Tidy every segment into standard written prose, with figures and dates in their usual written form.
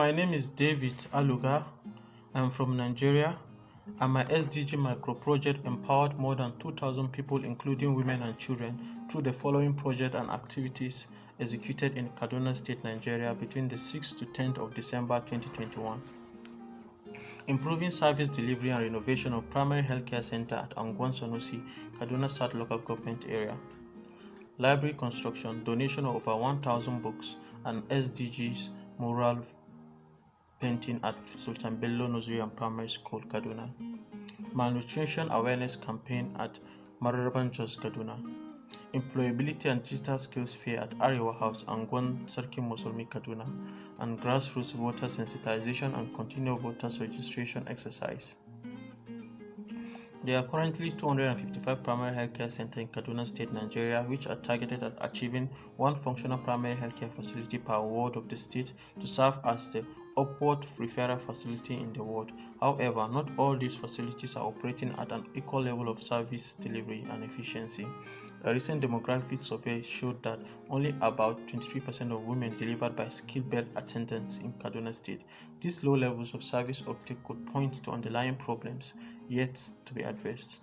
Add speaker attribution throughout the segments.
Speaker 1: My name is David Aluga. I'm from Nigeria, and my SDG micro project empowered more than 2,000 people, including women and children, through the following projects and activities executed in Kaduna State, Nigeria between the 6th to 10th of December 2021. Improving service delivery and renovation of primary healthcare center at Angwan Sanusi, Kaduna South Local Government Area. Library construction, donation of over 1,000 books, and SDGs mural painting at Sultan Bello Nursery and Primary School, Kaduna. Malnutrition awareness campaign at Mararaban Jos, Kaduna. Employability and digital skills fair at Arewa House, Angwan Sarki Musulmi, Kaduna. And grassroots voter sensitization and continual voters registration exercise. There are currently 255 primary healthcare centers in Kaduna State, Nigeria, which are targeted at achieving one functional primary healthcare facility per ward of the state to serve as the upward referral facility in the ward. However, not all these facilities are operating at an equal level of service delivery and efficiency. A recent demographic survey showed that only about 23% of women delivered by skilled bed attendants in Kaduna State. These low levels of service uptake could point to underlying problems yet to be addressed.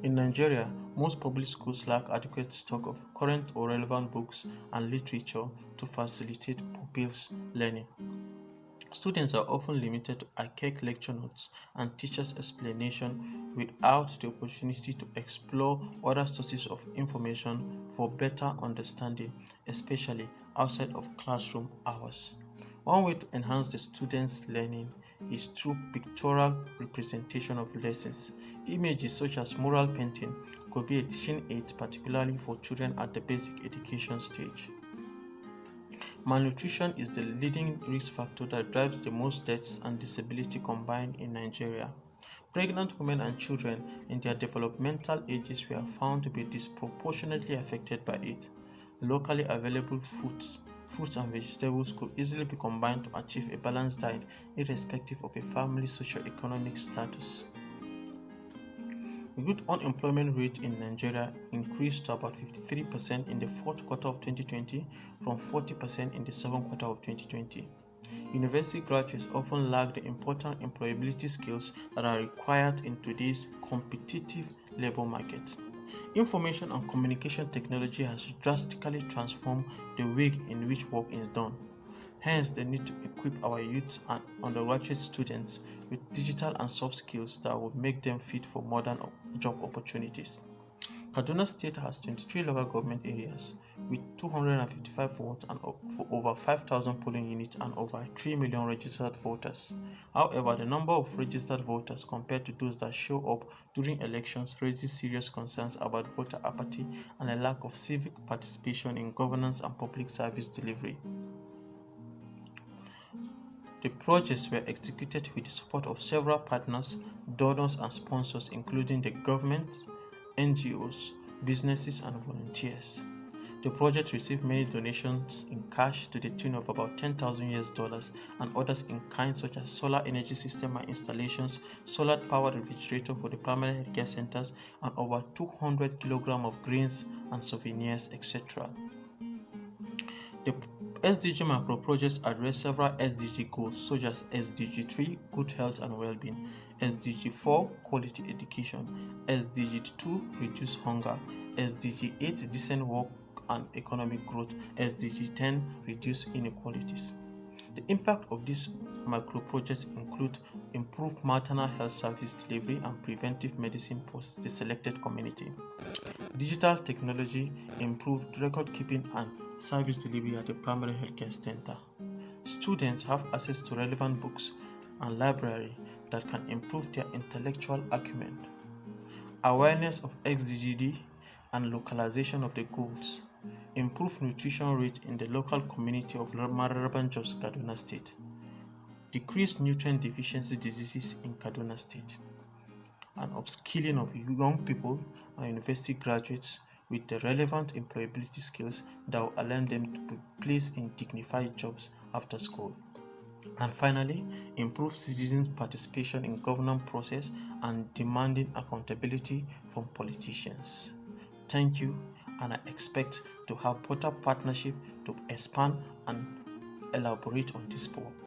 Speaker 1: In Nigeria, most public schools lack adequate stock of current or relevant books and literature to facilitate pupils' learning. Students are often limited to archaic lecture notes and teachers' explanation without the opportunity to explore other sources of information for better understanding, especially outside of classroom hours. One way to enhance the students' learning is through pictorial representation of lessons. Images such as mural painting could be a teaching aid, particularly for children at the basic education stage. Malnutrition is the leading risk factor that drives the most deaths and disability combined in Nigeria. Pregnant women and children in their developmental ages were found to be disproportionately affected by it. Locally available fruits and vegetables could easily be combined to achieve a balanced diet irrespective of a family's socio-economic status. The youth unemployment rate in Nigeria increased to about 53% in the fourth quarter of 2020 from 40% in the second quarter of 2020. University graduates often lack the important employability skills that are required in today's competitive labor market. Information and communication technology has drastically transformed the way in which work is done. Hence, the need to equip our youths and undergraduate students with digital and soft skills that will make them fit for modern job opportunities. Kaduna State has 23 local government areas with 255 wards and over 5,000 polling units and over 3 million registered voters. However, the number of registered voters compared to those that show up during elections raises serious concerns about voter apathy and a lack of civic participation in governance and public service delivery. The projects were executed with the support of several partners, donors, and sponsors, including the government, NGOs, businesses, and volunteers. The project received many donations in cash to the tune of about $10,000 and others in kind, such as solar energy system and installations, solar-powered refrigerator for the primary healthcare centers, and over 200 kilograms of grains and souvenirs, etc. The SDG macro projects address several SDG goals such as SDG 3, good health and well-being, SDG 4, quality education, SDG 2, reduce hunger, SDG 8, decent work and economic growth, SDG 10, reduce inequalities. The impact of these micro projects include improved maternal health service delivery and preventive medicine for the selected community. Digital technology improved record keeping and service delivery at the primary healthcare center. Students have access to relevant books and library that can improve their intellectual acumen. Awareness of XDGD and localization of the goals. Improved nutrition rate in the local community of Mararaban Jos, Kaduna State. Decreased nutrient deficiency diseases in Kaduna State. And upskilling of young people and university graduates with the relevant employability skills that will allow them to be placed in dignified jobs after school. And finally, improve citizens' participation in governance process and demanding accountability from politicians. Thank you, and I expect to have better partnership to expand and elaborate on this work.